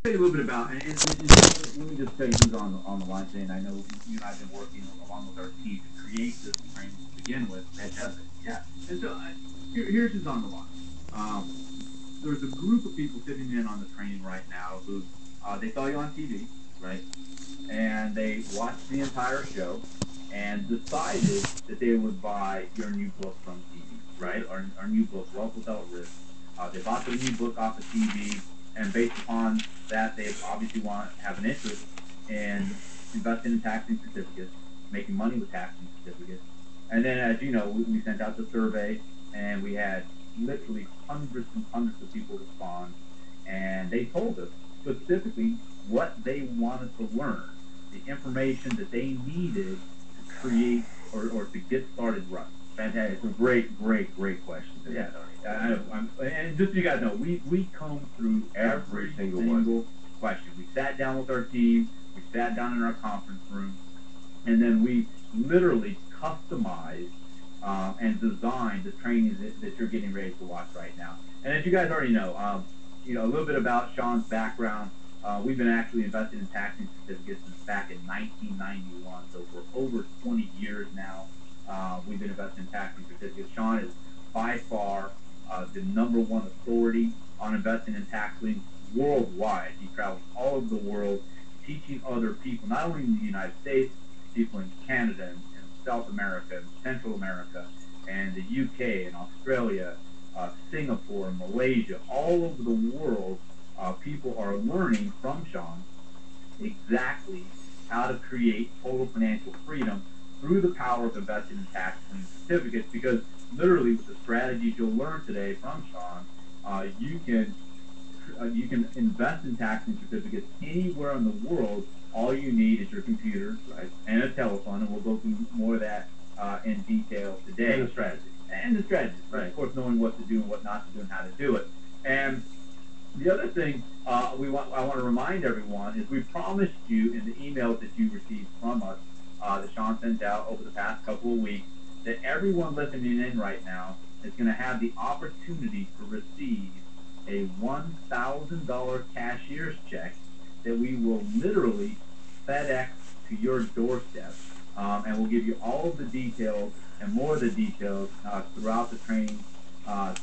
tell you a little bit about, and let me just tell you who's on the line today. And I know you and I have been working along with our team to create this training to begin with. Fantastic. Yeah. And so here's who's on the line. Um, there's a group of people sitting in on the training right now who they saw you on TV, right? And they watched the entire show and decided that they would buy your new book from TV, right? Our new book, Wealth Without Risk. They bought the new book off of TV, and based upon that, they obviously have an interest in investing in taxing certificates, making money with taxing certificates. And then, as you know, we sent out the survey, and we had literally hundreds and hundreds of people respond, and they told us specifically what they wanted to learn, the information that they needed to create or to get started right. Fantastic. It's a great question. Yeah. And just so you guys know, we combed through every single question. We sat down with our team, we sat down in our conference room, and then we literally customized and designed the training that you're getting ready to watch right now. And as you guys already know, a little bit about Sean's background. We've been actually investing in taxing certificates since back in 1991, so for over 20 years now, we've been investing in taxing certificates. Sean is by far the #1 authority on investing in tax liens worldwide. He travels all over the world teaching other people, not only in the United States, people in Canada and South America and Central America and the UK and Australia, Singapore, Malaysia, all over the world. People are learning from Sean exactly how to create total financial freedom through the power of investing in tax lien certificates, because literally with the strategies you'll learn today from Sean, you can invest in tax lien certificates anywhere in the world. All you need is your computer, right, and a telephone, and we'll go through more of that in detail today. And the strategy. And the strategy, right. Of course, knowing what to do and what not to do and how to do it. And the other thing I want to remind everyone is we promised you in the emails that you received from us that Sean sent out over the past couple of weeks that everyone listening in right now is going to have the opportunity to receive a $1,000 cashier's check that we will literally FedEx to your doorstep. And we'll give you all of the details and more of the details throughout the training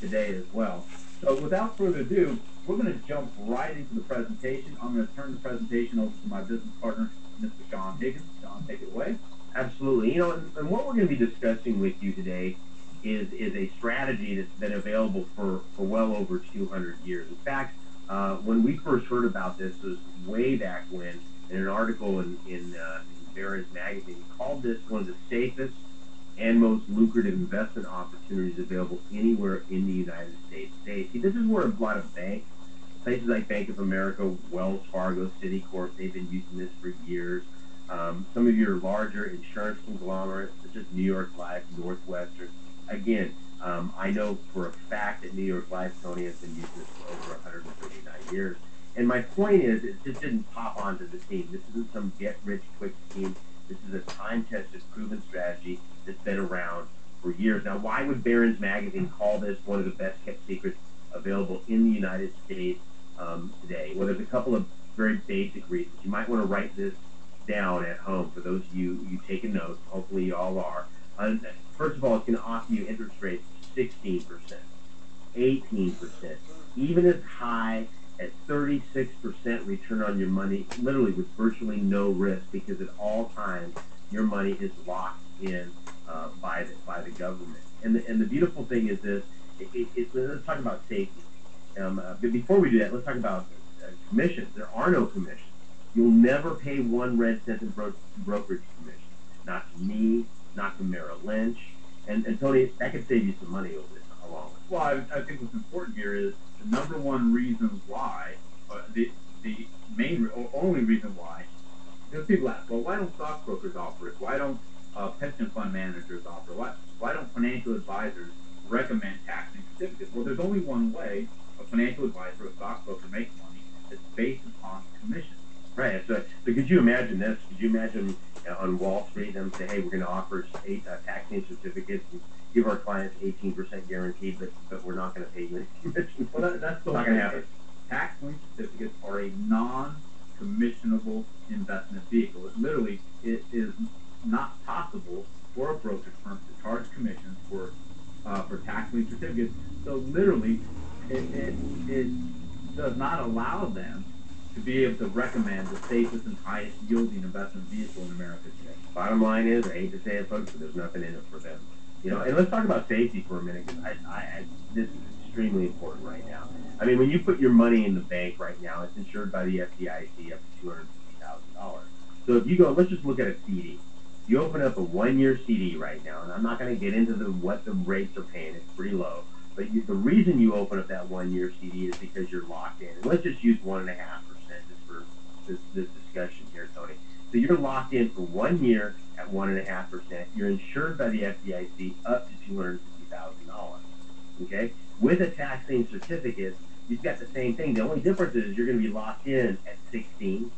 today as well. So without further ado, we're going to jump right into the presentation. I'm going to turn the presentation over to my business partner, Mr. Sean Higgins. Sean, take it away. Absolutely. And what we're going to be discussing with you today is a strategy that's been available for well over 200 years. In fact, when we first heard about this, it was way back when, in an article in Barron's Magazine, called this one of the safest and most lucrative investment opportunities available anywhere in the United States. See, this is where a lot of banks, places like Bank of America, Wells Fargo, Citicorp, they've been using this for years. Some of your larger insurance conglomerates, such as New York Life, Northwestern. Again, I know for a fact that New York Life, Tony, has been using this for over 139 years. And my point is, it just didn't pop onto the scene. This isn't some get-rich-quick scheme. This is a time-tested, proven strategy that's been around for years. Now, why would Barron's Magazine call this one of the best-kept secrets available in the United States today? Well, there's a couple of very basic reasons. You might want to write this down at home for those of you taking notes. Hopefully, you all are. First of all, it's going to offer you interest rates 16%, 18%, even as high at 36% return on your money, literally with virtually no risk, because at all times your money is locked in by the government. And the beautiful thing is this. Let's talk about safety. But before we do that, let's talk about commissions. There are no commissions. You'll never pay 1 red cent in brokerage commission. Not to me, not to Merrill Lynch. And Tony, that could save you some money over this along. Well, I think what's important here is the #1 reason why, the main or only reason why. Because people ask, well, why don't stockbrokers offer it? Why don't pension fund managers offer it? Why don't financial advisors recommend taxing certificates? Well, there's only one way a financial advisor or a stockbroker makes money. It's based upon commission. Right. So could you imagine this? Could you imagine on Wall Street them say, hey, we're going to offer taxing certificates and give our clients 18% guaranteed, but we're not going to pay you any commission? Well, that's not going to happen. tax-lien certificates are a non-commissionable investment vehicle. It is not possible for a brokerage firm to charge commissions for tax-lien certificates. So literally, it does not allow them to be able to recommend the safest and highest yielding investment vehicle in America today. Bottom line is, I hate to say it, folks, but there's nothing in it for them. You know, and let's talk about safety for a minute, because this is extremely important right now. I mean, when you put your money in the bank right now, it's insured by the FDIC up to $250,000. So if you go, let's just look at a CD. You open up a 1-year CD right now, and I'm not going to get into what the rates are paying. It's pretty low. But the reason you open up that 1-year CD is because you're locked in. And let's just use 1.5% just for this discussion here, Tony. So you're locked in for 1 year at 1.5%. You're insured by the FDIC up to $250,000. Okay? With a tax lien certificate, you've got the same thing. The only difference is you're going to be locked in at 16,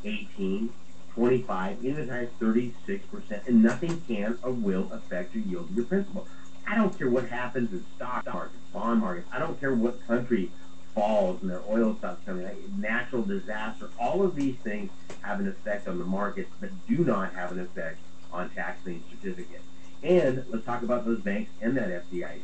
18, 25, even as high as 36%, and nothing can or will affect your yield of your principal. I don't care what happens in stock markets, bond markets. I don't care what country falls and their oil stops coming, natural disaster. All of these things have an effect on the markets, but do not have an effect on tax lien certificates. And let's talk about those banks and that FDIC.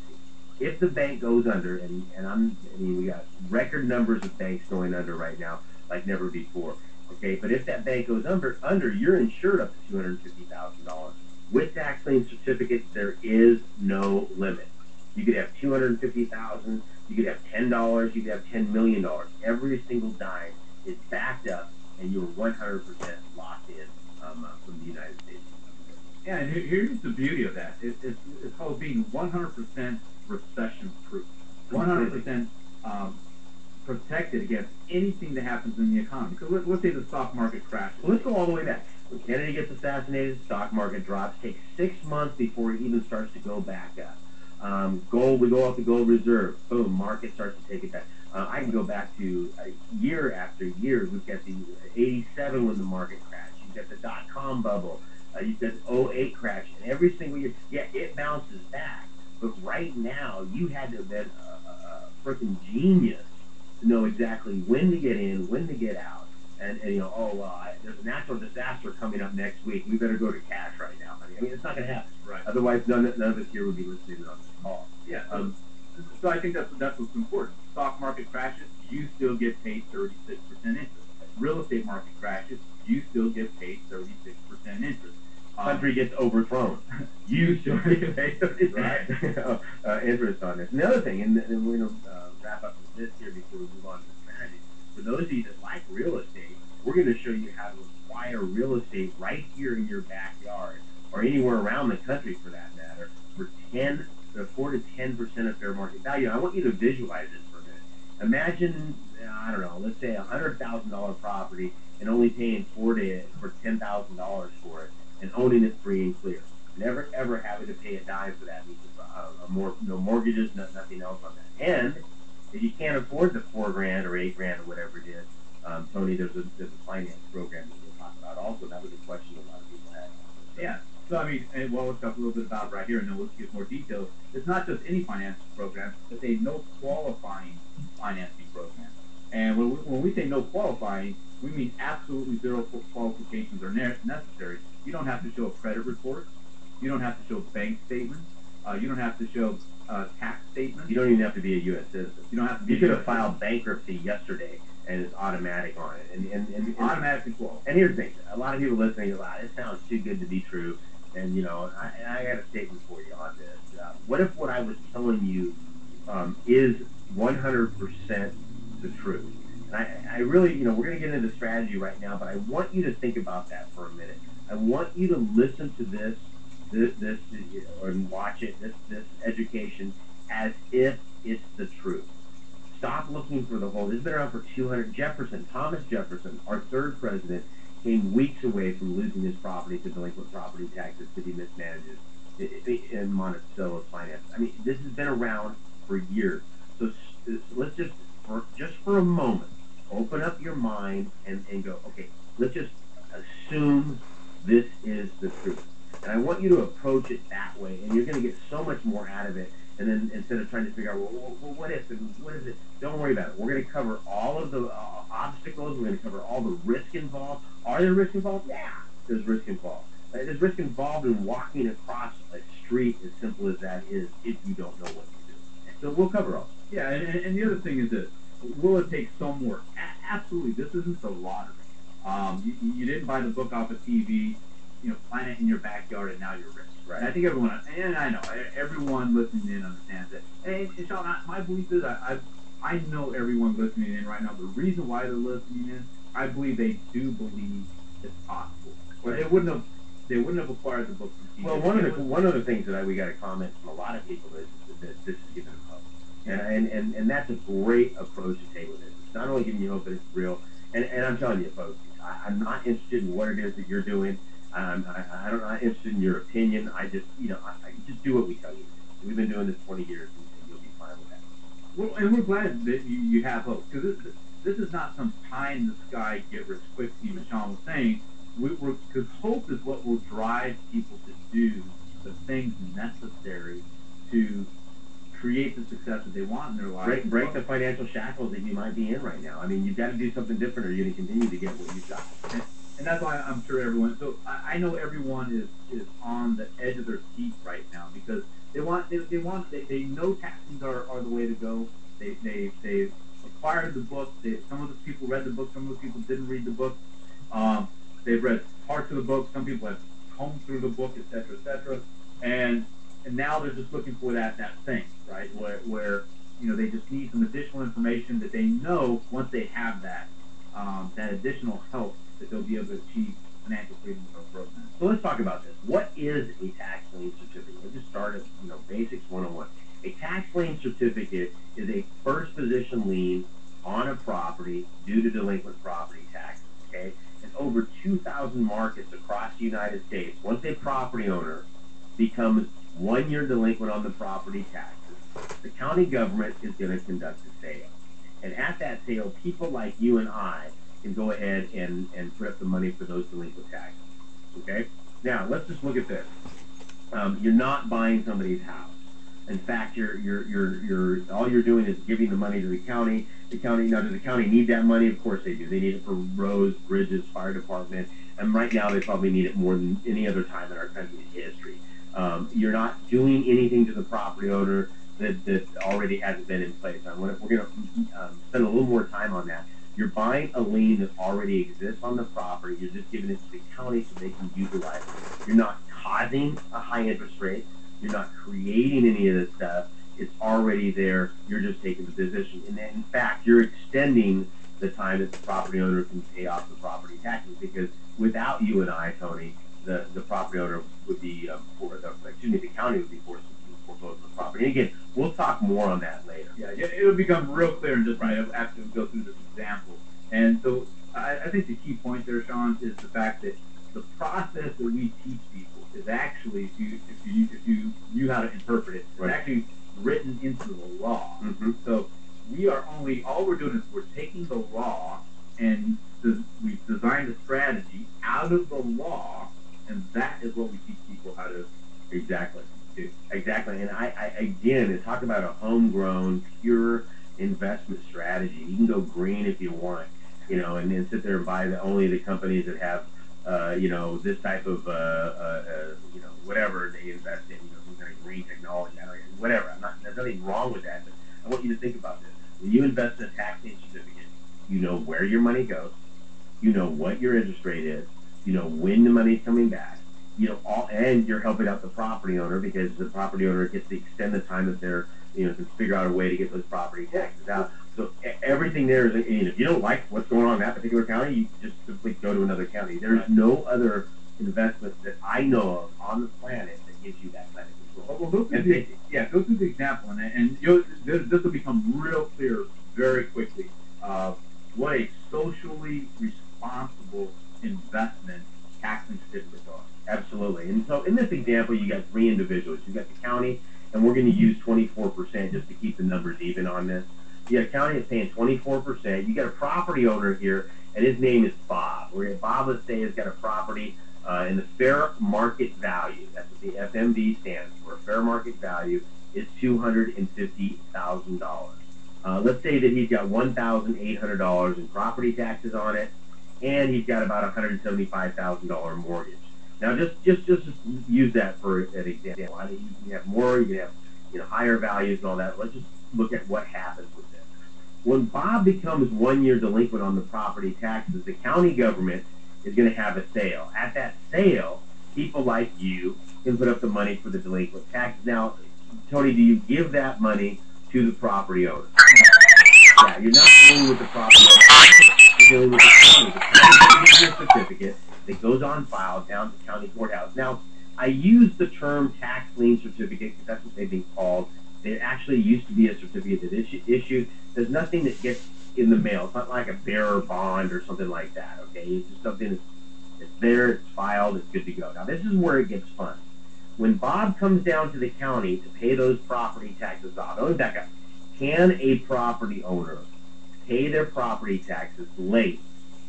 If the bank goes under, and we got record numbers of banks going under right now, like never before. Okay, but if that bank goes under, you're insured up to $250,000. With tax lien certificates, there is no limit. You could have $250,000, you could have $10, you could have $10 million. Every single dime is backed up, and you're 100% locked in from the United States. Yeah, and here's the beauty of that. It's called being 100% recession-proof, 100% protected against anything that happens in the economy. Because let's say the stock market crashes. Well, let's go all the way back. When Kennedy gets assassinated, the stock market drops. Takes 6 months before it even starts to go back up. Gold, we go off the gold reserve. Boom, market starts to take it back. I can go back to year after year. We've got the 87 when the market crashed. You've got the dot-com bubble. You've got the 08 crash. And every single year, yeah, it bounces back. But right now, you had to have been a freaking genius to know exactly when to get in, when to get out. And you know, there's a natural disaster coming up next week. We better go to cash right now, honey. I mean, it's not going to happen. Right. Otherwise, none of us here would be listening on this call. Yeah. So I think that's what's important. Stock market crashes, you still get paid 36% interest. Real estate market crashes, you still get paid 36% interest. Country gets overthrown. You still get paid 36% interest on this. Another thing, and we're going to wrap up with this here before we move on to the strategy. For those of you that like real estate, we're going to show you how to acquire real estate right here in your backyard, or anywhere around the country for that matter, for 4 to 10% of fair market value. I want you to visualize this for a minute. Imagine, I don't know, let's say a $100,000 property and only paying for $10,000 for it, and owning it free and clear. Never ever having to pay a dime for that, because no mortgages, nothing else on that. And if you can't afford the $4,000 or $8,000 or whatever it is, Tony, there's a finance program that we'll talk about also. That was a question a lot of people had. Yeah. So I mean, we'll talk a little bit about it right here, and then we'll get more details. It's not just any financing program; it's a no qualifying financing program. And when we say no qualifying, we mean absolutely zero qualifications are necessary. You don't have to show a credit report. You don't have to show bank statements. You don't have to show tax statements. You don't even have to be a U.S. citizen. You don't have to be. You could have filed bankruptcy yesterday, and it's automatic on it. And automatically qualified. And here's the thing: a lot of people listening, this sounds too good to be true. And you know, I got a statement for you on this. What if what I was telling you is 100% the truth? And I really, you know, we're going to get into strategy right now, but I want you to think about that for a minute. I want you to listen to this or watch it, this education, as if it's the truth. Stop looking for the whole. This has been around for 200. Thomas Jefferson, our third president, came weeks away from losing his property to delinquent property taxes because he mismanages in Monticello's finance. I mean, this has been around for years. So let's just for a moment, open up your mind and go, okay, let's just assume this is the truth. And I want you to approach it that way, and you're going to get so much more out of it. And then instead of trying to figure out, well, what is it? What is it? Don't worry about it. We're going to cover all of the obstacles. We're going to cover all the risk involved. Are there risk involved? Yeah, there's risk involved. There's risk involved in walking across a street, as simple as that is, if you don't know what to do. So we'll cover all. Yeah, and the other thing is this: will it take some work? Absolutely. This isn't the lottery. You didn't buy the book off of TV, plant it in your backyard, and now you're rich. Right. And I think everyone, and I know everyone listening in understands that. And Sean, my belief is I know everyone listening in right now. The reason why they're listening in, I believe they do believe it's possible. Or they wouldn't have acquired the book from TV. Well, one of the things that we got a comment from a lot of people is that this is giving them hope, and that's a great approach to take with it. It's not only giving you hope, but it's real. And I'm telling you, folks, I'm not interested in what it is that you're doing. I'm not interested in your opinion. I just do what we tell you. We've been doing this 20 years, and you'll be fine with that. Well, and we're glad that you have hope, because this is not some pie in the sky get rich quick scheme, as Sean was saying. Because hope is what will drive people to do the things necessary to create the success that they want in their life. Break the financial shackles that you might be in right now. I mean, you've got to do something different, or you're going to continue to get what you've got. And that's why I'm sure everyone. So I know everyone is on the edge of their seat right now, because they know taxes are the way to go. They acquired the book. Some of the people read the book. Some of the people didn't read the book. They've read parts of the book. Some people have combed through the book, et cetera, and now they're just looking for that thing, right? Where they just need some additional information that they know once they have that additional help, that they'll be able to achieve financial freedom with our program. So let's talk about this. What is a tax lien certificate? Let's just start at basics 101. A tax lien certificate is a first position lien on a property due to delinquent property taxes. Okay. In over 2,000 markets across the United States, once a property owner becomes 1 year delinquent on the property taxes, the county government is going to conduct a sale. And at that sale, people like you and I can go ahead and put up the money for those delinquent taxes. Okay? Now, let's just look at this. You're not buying somebody's house. In fact, you're all you're doing is giving the money to the county. Now, does the county need that money? Of course they do. They need it for roads, bridges, fire department, and right now they probably need it more than any other time in our country's history. You're not doing anything to the property owner that already hasn't been in place. We're going to spend a little more time on that. You're buying a lien that already exists on the property. You're just giving it to the county so they can utilize it. You're not causing a high interest rate. You're not creating any of this stuff. It's already there. You're just taking the position. And in fact, you're extending the time that the property owner can pay off the property taxes, because without you and I, Tony, the property owner would be, the county would be forced to foreclose on the property. And again, we'll talk more on that later. Yeah, it'll become real clear in just a minute after we go through this example. And so I think the key point there, Sean, is the fact that the process that we teach people is actually, if you knew how to interpret it, it's actually written into the law. Mm-hmm. So all we're doing is we're taking the law and we've designed a strategy out of the law, and that is what we teach people how to exactly do. Exactly. And I again, talk about a homegrown, pure investment strategy. You can go green if you want, and then sit there and buy only the companies that have this type of, whatever they invest in, some kind of green technology, whatever. There's nothing wrong with that, but I want you to think about this. When you invest in a tax lien certificate, you know where your money goes, you know what your interest rate is, you know when the money's coming back, and you're helping out the property owner, because the property owner gets to extend the time that they're, can figure out a way to get those property taxes out. So everything there is, if you don't like what's going on in that particular county, you just simply go to another county. There's no other investment that I know of on the planet that gives you that kind of control. Well, go through the example, and this will become real clear very quickly. What a socially responsible investment tax lien certificates are. Absolutely. And so in this example, you got three individuals. You got the county, and we're going to use 24% just to keep the numbers even on this. You got a county that's paying 24%. You got a property owner here, and his name is Bob. Bob, let's say, has got a property And the fair market value, that's what the FMV stands for, fair market value is $250,000. Let's say that he's got $1,800 in property taxes on it, and he's got about $175,000 mortgage. Now, just use that for an example. I mean, you can have more, you can have higher values and all that. Let's just look at what happens with this. When Bob becomes 1 year delinquent on the property taxes, the county government is going to have a sale. At that sale, people like you can put up the money for the delinquent taxes. Now, Tony, do you give that money to the property owner? Yeah, you're not dealing with the property owner. You're dealing with the county. The county gives you a certificate that goes on file down to the county courthouse. Now, I use the term tax lien certificate because that's what they've been called. There actually used to be a certificate that issued. There's nothing that gets in the mail. It's not like a bearer bond or something like that, okay? It's just something that's there, it's filed, it's good to go. Now, this is where it gets fun. When Bob comes down to the county to pay those property taxes off, let me back up. Can a property owner pay their property taxes late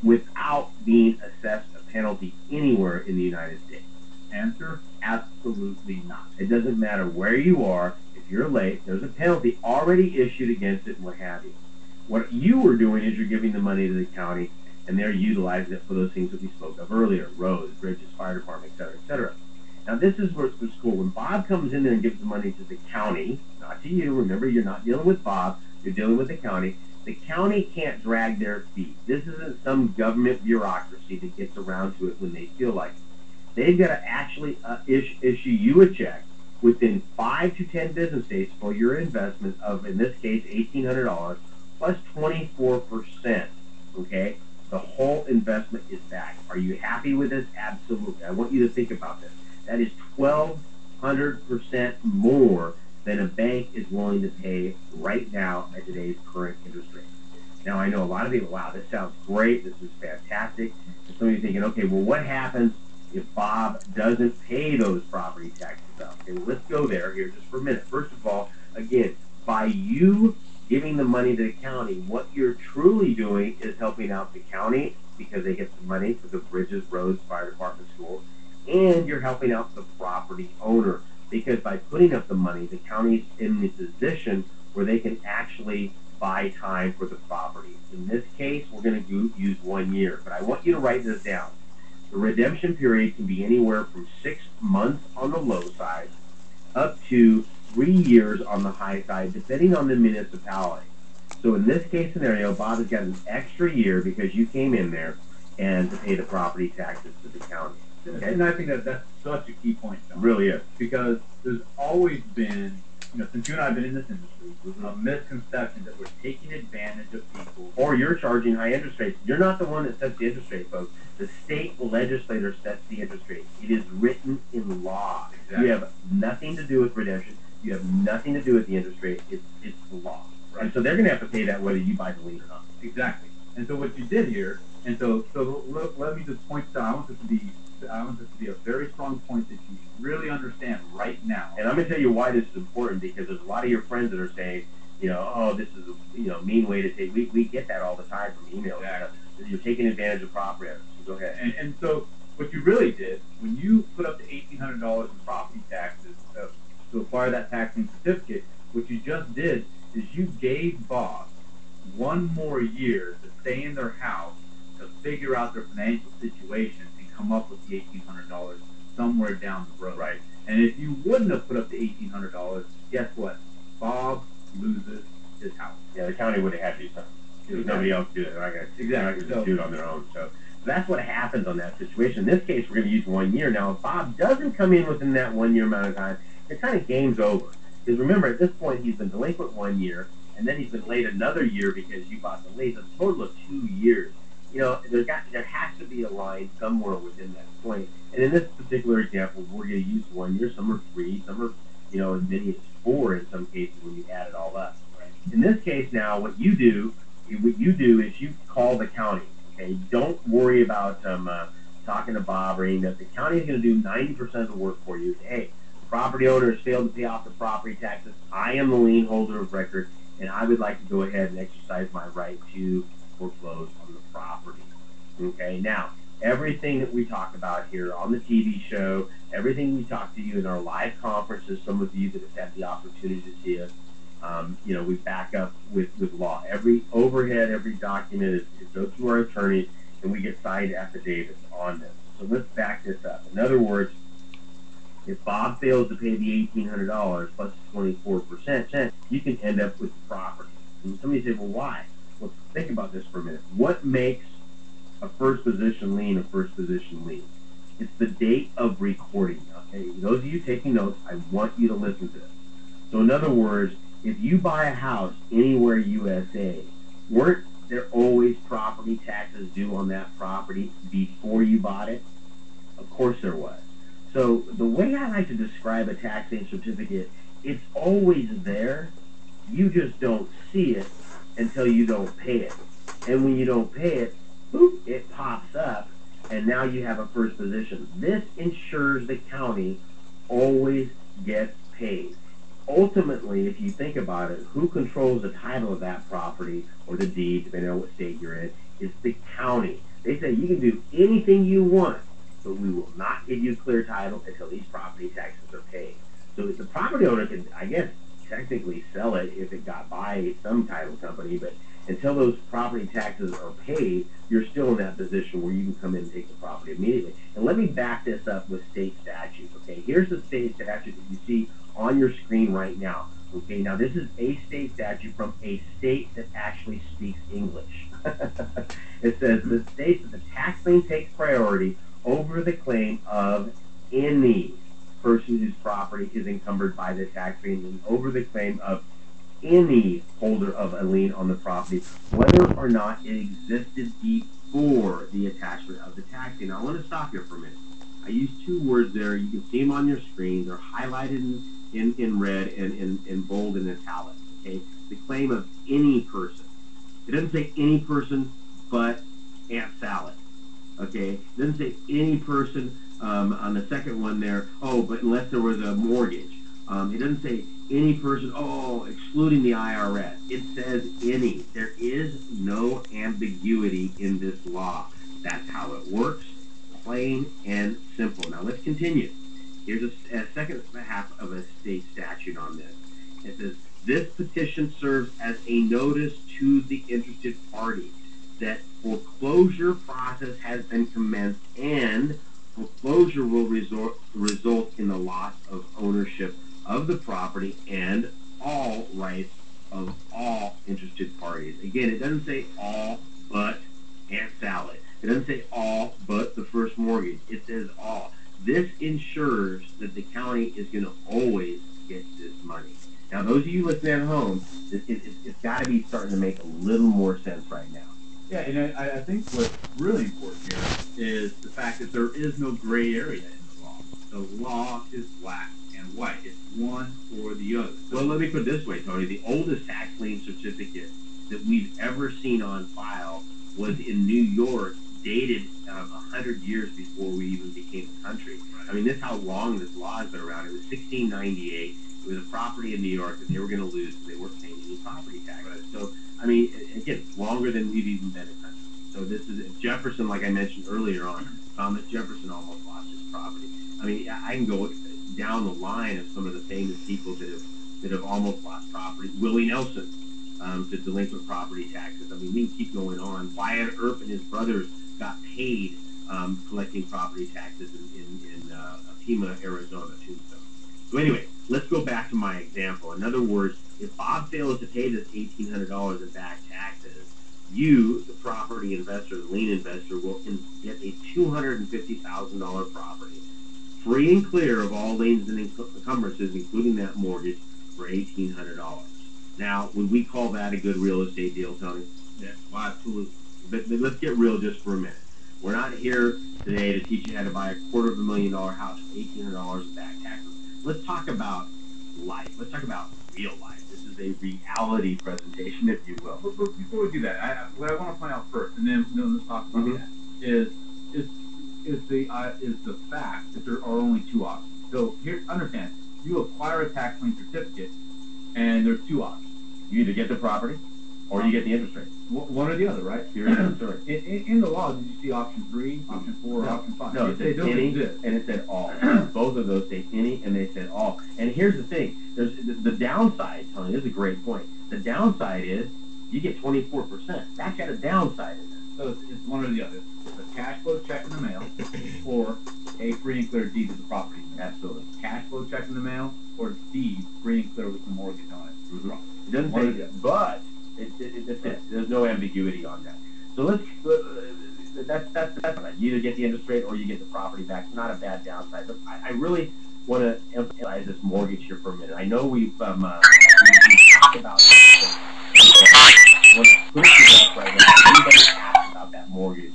without being assessed a penalty anywhere in the United States? Answer, absolutely not. It doesn't matter where you are. If you're late, there's a penalty already issued against it and what have you. What you are doing is you're giving the money to the county, and they're utilizing it for those things that we spoke of earlier, roads, bridges, fire department, et cetera, et cetera. Now, this is what's cool. When Bob comes in there and gives the money to the county, not to you, remember, you're not dealing with Bob, you're dealing with the county can't drag their feet. This isn't some government bureaucracy that gets around to it when they feel like it. They've got to actually issue you a check within 5 to 10 business days for your investment of, in this case, $1,800 plus 24%, okay? The whole investment is back. Are you happy with this? Absolutely. I want you to think about this. That is 1,200% more than a bank is willing to pay right now at today's current interest rate. Now, I know a lot of people, wow, this sounds great, this is fantastic. And some of you are thinking, okay, well, what happens if Bob doesn't pay those property taxes up? Okay, well, let's go there here just for a minute. First of all, again, by you giving the money to the county, what you're truly doing is helping out the county because they get the money for the bridges, roads, fire department, schools, and you're helping out the property owner because by putting up the money, the county's in the position where they can actually buy time for the property. In this case, we're going to use 1 year, but I want you to write this down. The redemption period can be anywhere from 6 months on the low side up to 3 years on the high side, depending on the municipality. So in this case scenario, Bob has got an extra year because you came in there and to pay the property taxes to the county. Okay? And I think that's such a key point, John. It really is. Because there's always been, since you and I have been in this industry, a misconception that we're taking advantage of people. Or you're charging high interest rates. You're not the one that sets the interest rate, folks. The state legislator sets the interest rate. It is written in law. Exactly. You have nothing to do with redemption. You have nothing to do with the interest rate. It's the law. Right. And so they're going to have to pay that whether you buy the lien or not. Exactly. And so what you did here, and so let me just point out, I want this to be a very strong point that you really understand right now. And I'm going to tell you why this is important because there's a lot of your friends that are saying, oh, this is a mean way to take. We get that all the time from emails. Exactly. You're taking advantage of property owners. So go ahead. And so what you really did when you put up to $1,800 in property taxes to acquire that tax lien certificate, what you just did is you gave Bob 1 more year to stay in their house to figure out their financial situation and come up with the $1,800 somewhere down the road. Right. And if you wouldn't have put up the $1,800, guess what? Bob loses his house. Yeah, the county would have had to do something. Exactly. Nobody else did it. Exactly. Just do it on their own. So that's what happens on that situation. In this case, we're going to use 1 year. Now, if Bob doesn't come in within that 1 year amount of time, it kind of game's over. Because remember, at this point, he's been delinquent 1 year, and then he's been late another year because you bought the late. It's a total of 2 years. There has to be a line somewhere within that point. And in this particular example, we're going to use 1 year. Some are 3. Some are, as many as 4 in some cases when you add it all up. Right? In this case, now what you do is you call the county. Okay, don't worry about talking to Bob or anything. The county is going to do 90% of the work for you. Hey, the property owner has failed to pay off the property taxes. I am the lien holder of record, and I would like to go ahead and exercise my right to foreclose on the property. Okay, now, everything that we talk about here on the TV show, everything we talk to you in our live conferences, some of you that have had the opportunity to see us, we back up with law. Every overhead, every document is goes to our attorneys, and we get signed affidavits on this. So let's back this up. In other words, if Bob fails to pay the $1,800 plus 24%, you can end up with the property. And somebody say, well, why? Well, think about this for a minute. What makes a first position lien a first position lien? It's the date of recording. Okay, those of you taking notes, I want you to listen to this. So in other words, if you buy a house anywhere USA, weren't there always property taxes due on that property before you bought it? Of course there was. So the way I like to describe a tax lien certificate, it's always there. You just don't see it until you don't pay it. And when you don't pay it, boop, it pops up, and now you have a first position. This ensures the county always gets paid. Ultimately, if you think about it, who controls the title of that property or the deed, depending on what state you're in, is the county. They say you can do anything you want, but we will not give you clear title until these property taxes are paid. So the property owner can, I guess, technically sell it if it got by some title company, but until those property taxes are paid, you're still in that position where you can come in and take the property immediately. And let me back this up with state statutes, okay? Here's the state statute that you see on your screen right now, okay? Now, this is a state statute from a state that actually speaks English. It says the state that the tax lien takes priority over the claim of any person whose property is encumbered by the tax lien and over the claim of any holder of a lien on the property, whether or not it existed before the attachment of the tax lien. Now, I want to stop here for a minute. I use two words there. You can see them on your screen. They're highlighted in red and in bold and italic. Okay, the claim of any person. It doesn't say any person but Aunt Sally. Okay, it doesn't say any person on the second one there. Oh, but unless there was a mortgage. It doesn't say any person, excluding the IRS. It says any. There is no ambiguity in this law. That's how it works, plain and simple. Now let's continue. Here's a second half of a state statute on this. It says, this petition serves as a notice to the interested party that foreclosure process has been commenced and foreclosure will result in the loss of ownership of the property and all rights of all interested parties. Again, it doesn't say all but Aunt Sally. It doesn't say all but the first mortgage. It says all. This ensures that the county is going to always get this money. Now, those of you listening at home, it's got to be starting to make a little more sense right now. Yeah, and I think what's really important here is the fact that there is no gray area in the law. The law is black and white. It's one or the other. Well, let me put it this way, Tony. The oldest tax lien certificate that we've ever seen on file was in New York, dated 100 years before we even became a country. I mean, this is how long this law has been around. It was 1698. It was a property in New York that they were going to lose because they weren't paying any property taxes. Right. So, I mean, again, longer than we've even been a country. So this is Jefferson, like I mentioned earlier on. Thomas Jefferson almost lost his property. I mean, I can go down the line of some of the famous people that have almost lost property. Willie Nelson, to delinquent property taxes. I mean, we can keep going on. Wyatt Earp and his brothers got paid collecting property taxes in Pima, Arizona, Tombstone. So anyway, let's go back to my example. In other words, if Bob fails to pay this $1,800 in back taxes, you, the property investor, the lien investor, will get a $250,000 property, free and clear of all liens and encumbrances, including that mortgage, for $1,800. Now, would we call that a good real estate deal, Tony? Yeah, well, absolutely. But let's get real just for a minute. We're not here today to teach you how to buy a $250,000 house for $1,800 in back taxes. Let's talk about life. Let's talk about real life. This is a reality presentation, if you will. But before we do that, what I want to point out first, and then let's talk about that, is the fact that there are only two options. So here, understand, you acquire a tax lien certificate, and there's two options. You either get the property, Or you get the interest rate. One or the other, right? Here's the story. In the law, did you see option 3, option 4, or option 5? No, it they said don't any, exist. and it said all. Both of those say any, and they said all. And here's the thing. There's the downside, Tony, this is a great point. The downside is you get 24%. That's the downside in there. So it's one or the other. It's a cash flow check in the mail, or a free and clear deed of the property. Absolutely. Cash flow check in the mail, or deed free and clear with the mortgage on it. Mm-hmm. It doesn't One or say, the other. but that's it. There's no ambiguity on that. So that's right. You either get the interest rate or you get the property back. It's not a bad downside. But I really want to emphasize this mortgage here for a minute. I know we've talked about this. When I put it to rest right now, anybody asks about that mortgage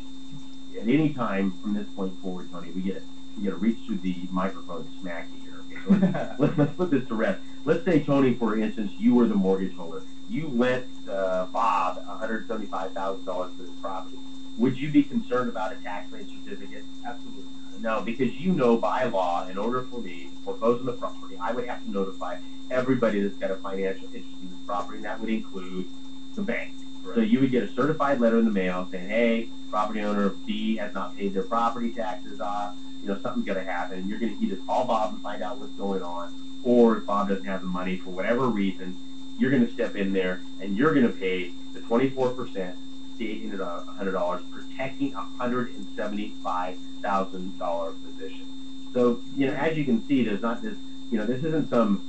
at any time from this point forward, Tony, we get to reach through the microphone and smack you here. Okay? So let's put this to rest. Let's say, Tony, for instance, you were the mortgage holder. You lent Bob $175,000 for this property. Would you be concerned about a tax lien certificate? Absolutely. No, because you know by law, in order for me to foreclose on the property, I would have to notify everybody that's got a financial interest in this property, and that would include the bank. Right. So you would get a certified letter in the mail saying, hey, property owner B has not paid their property taxes off. You know, something's going to happen. And you're going to either call Bob and find out what's going on, or if Bob doesn't have the money for whatever reason, you're going to step in there and you're going to pay the 24%, the $100, protecting a $175,000 position. So, you know, as you can see, there's not this, you know, this isn't some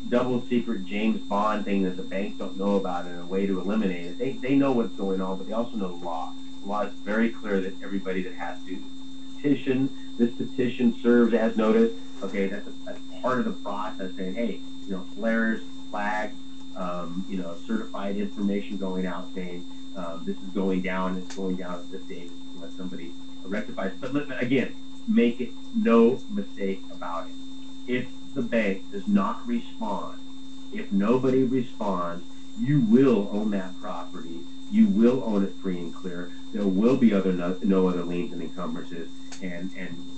double secret James Bond thing that the banks don't know about and a way to eliminate it. They know what's going on, but they also know the law. The law is very clear that everybody that has to petition, this petition serves as notice. Okay, that's part of the process saying, hey, you know, flares, flags, you know, certified information going out saying this is going down, it's going down at this date, let somebody rectify it. But again, make it no mistake about it. If the bank does not respond, if nobody responds, you will own that property. You will own it free and clear. There will be no other liens and encumbrances. And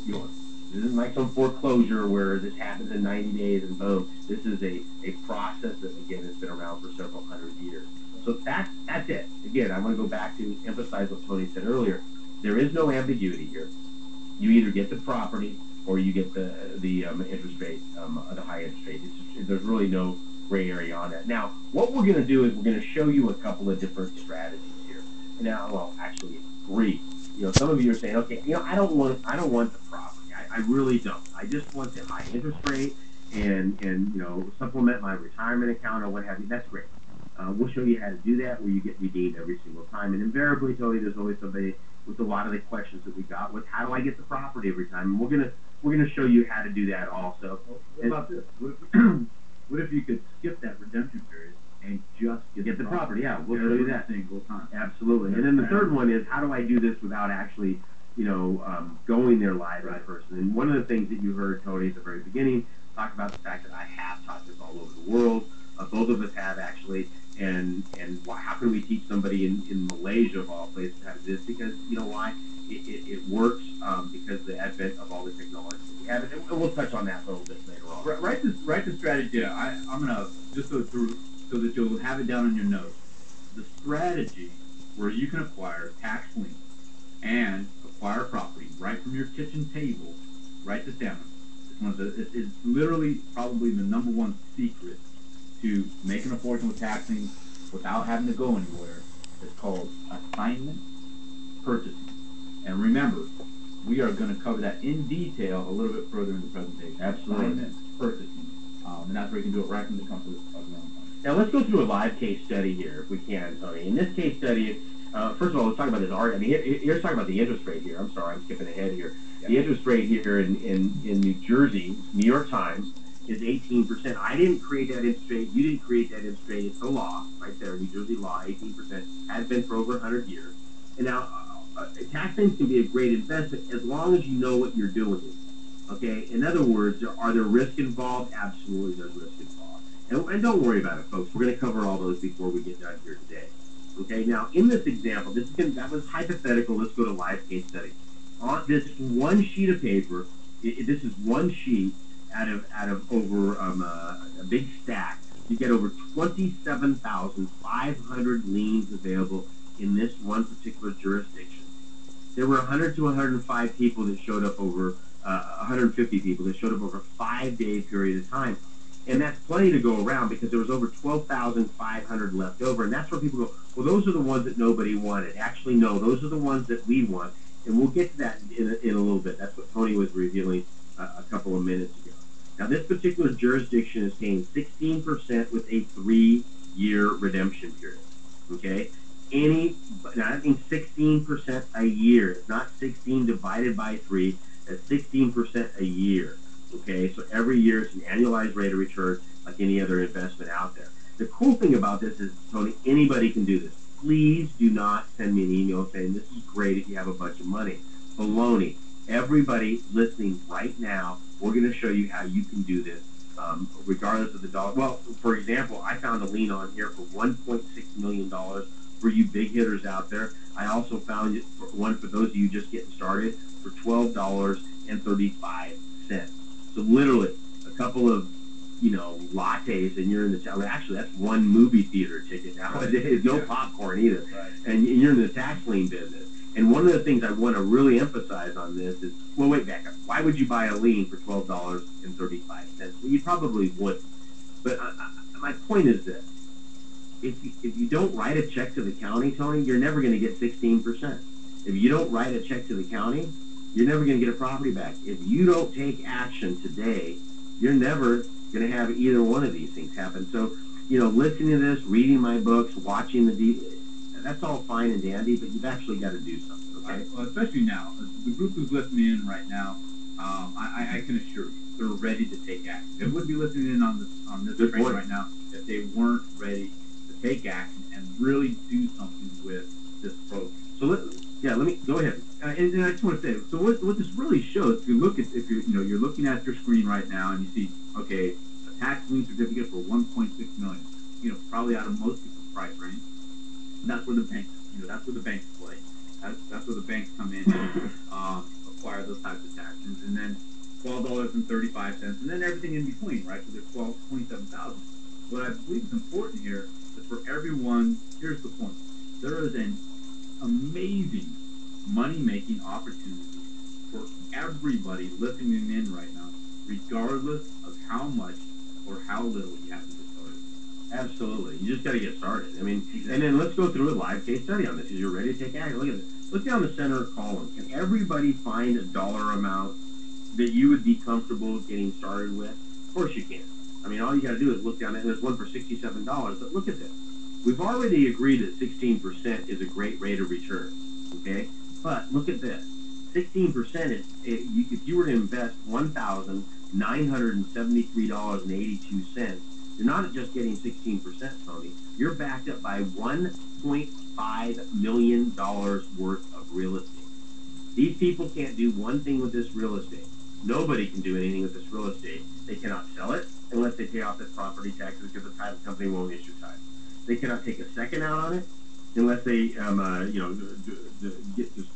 you know, this isn't like some foreclosure where this happens in 90 days and boom. This is a process that, again, has been around for several hundred years. So that's it. Again, I want to go back to emphasize what Tony said earlier. There is no ambiguity here. You either get the property or you get the interest rate, the high interest rate. There's really no gray area on that. Now, what we're going to do is we're going to show you a couple of different strategies here. Now, well, actually, 3. You know, some of you are saying, okay, you know, I don't want the property. I really don't. I just want the high interest rate and you know, supplement my retirement account or what have you. That's great. We'll show you how to do that where you get redeemed every single time. And invariably, Tony, there's always somebody with a lot of the questions that we got with how do I get the property every time. And we're gonna show you how to do that also. What about this? What if you could skip that redemption period and just get the property? Yeah, we'll show you that single time. Absolutely. And then the third one is how do I do this without actually, you know, going there live in person? And one of the things that you heard Tony at the very beginning talk about the fact that I have taught this all over the world. Both of us have actually. And how can we teach somebody in Malaysia of all places how to do this? Because you know why? It works because of the advent of all the technology that we have, and we'll touch on that a little bit later on. Write the strategy down. I'm gonna just go through so that you'll have it down on your notes. The strategy where you can acquire tax lien and acquire property right from your kitchen table. Write this down. It's literally probably the #1 secret to make an apportionment with tax liens without having to go anywhere. It's called assignment purchasing. And remember, we are going to cover that in detail a little bit further in the presentation. Absolutely. Assignment purchasing. And that's where you can do it right from the comfort of your own home. Now let's go through a live case study here, if we can, Tony. In this case study, first of all, let's talk about this argument. I mean, here's talking about the interest rate here. I'm sorry, I'm skipping ahead here. Yeah. The interest rate here in New Jersey, New York Times, is 18%. I didn't create that interest rate. You didn't create that interest rate. It's the law right there, New Jersey law, 18%. Has been for over 100 years. And now, tax liens can be a great investment as long as you know what you're doing. Okay? In other words, are there risks involved? Absolutely, there's risk involved. And don't worry about it, folks. We're going to cover all those before we get done here today. Okay? Now, in this example, that was hypothetical. Let's go to live case study. On this one sheet of paper, this is one sheet out of over a big stack You get over 27,500 liens available in this one particular jurisdiction. There were 100 to 105 people that showed up over 150 people that showed up over a 5-day period of time. And that's plenty to go around because there was over 12,500 left over. And that's where people go, well, those are the ones that nobody wanted. Actually, no, those are the ones that we want. And we'll get to that in a little bit. That's what Tony was revealing a couple of minutes ago. Now, this particular jurisdiction is paying 16% with a 3-year redemption period. Okay? Now that means 16% a year. It's not 16 divided by 3. That's 16% a year. Okay, so every year it's an annualized rate of return like any other investment out there. The cool thing about this is, Tony, anybody can do this. Please do not send me an email saying this is great if you have a bunch of money. Baloney. Everybody listening right now, we're going to show you how you can do this, regardless of the dollar. Well, for example, I found a lien on here for $1.6 million for you big hitters out there. I also found one for those of you just getting started for $12.35. So literally a couple of, lattes and you're in the town. Actually, that's one movie theater ticket nowadays. No popcorn either. Right. And you're in the tax lien business. And one of the things I want to really emphasize on this is, well, wait, back up. Why would you buy a lien for $12.35? Well, you probably wouldn't. But my point is this. If you don't write a check to the county, Tony, you're never going to get 16%. If you don't write a check to the county, you're never going to get a property back. If you don't take action today, you're never going to have either one of these things happen. So, listening to this, reading my books, watching that's all fine and dandy, but you've actually got to do something, okay? Well, especially now. The group who's listening in right now, I can assure you, they're ready to take action. They wouldn't be listening in on this Good train point. right now if they weren't ready to take action and really do something with this program. So let me go ahead. And I just want to say, so what this really shows, if you're looking at your screen right now and you see, okay, a tax lien certificate for $1.6 million, probably out of most people's price range. And that's where the banks, play. That's where the banks come in and acquire those types of taxes, and then $12.35, and then everything in between, right? So there's $27,000. What I believe is important here is for everyone. Here's the point: there is an amazing money-making opportunity for everybody listening in right now, regardless of how much or how little you have to get started. Absolutely. You just got to get started. I mean, and then let's go through a live case study on this because you're ready to take action. Look at this. Look down the center column. Can everybody find a dollar amount that you would be comfortable getting started with? Of course you can. I mean, all you got to do is look down there. There's one for $67, but look at this. We've already agreed that 16% is a great rate of return, okay? But look at this. 16% is, if you were to invest $1,973.82, you're not just getting 16%, Tony. You're backed up by $1.5 million worth of real estate. These people can't do one thing with this real estate. Nobody can do anything with this real estate. They cannot sell it unless they pay off their property taxes because the title company won't issue title. They cannot take a second out on it unless they,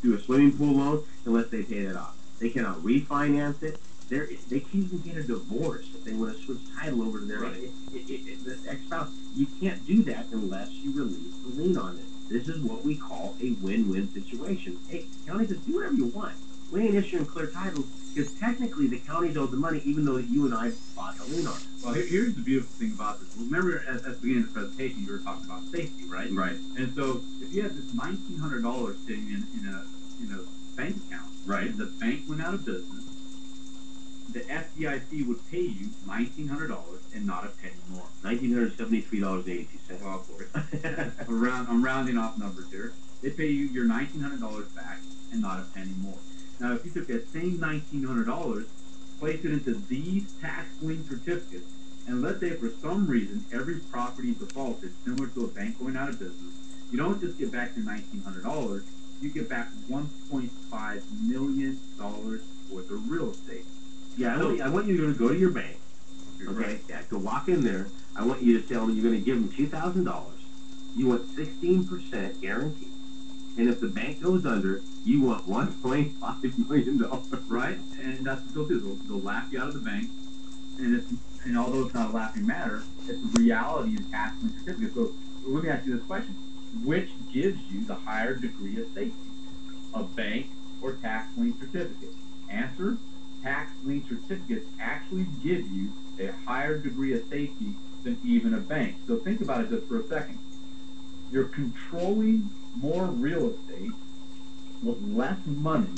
do a swimming pool loan unless they pay that off. They cannot refinance it. They can't even get a divorce if they want to switch title over to their ex-spouse. You can't do that unless you release the lien on it. This is what we call a win-win situation. Hey, county says, do whatever you want. We ain't issuing clear titles because technically the county's owed the money even though you and I bought the lien on it. Well, here's the beautiful thing about this. Remember, at the beginning of the presentation, you were talking about safety, right? Right. And so, if you had this $1,900 sitting in a bank account, Right. and the bank went out of business, the FDIC would pay you $1,900 and not a penny more. $1,973.82. Well, of course, I'm rounding off numbers here. They pay you your $1,900 back and not a penny more. Now, if you took that same $1,900, place it into these tax lien certificates, and let's say for some reason every property defaulted, similar to a bank going out of business, you don't just get back your $1,900, you get back $1.5 million worth of real estate. Yeah, I want you to go to your bank, okay? Right. Yeah, to walk in there. I want you to tell them you're going to give them $2,000. You want 16% guaranteed. And if the bank goes under, you want $1.5 million. Right? And that's what they'll do. They'll laugh you out of the bank. And and although it's not a laughing matter, it's the reality in tax lien certificates. So let me ask you this question: which gives you the higher degree of safety, a bank or tax lien certificate? Answer: tax lien certificates actually give you a higher degree of safety than even a bank. So think about it just for a second. You're controlling more real estate with less money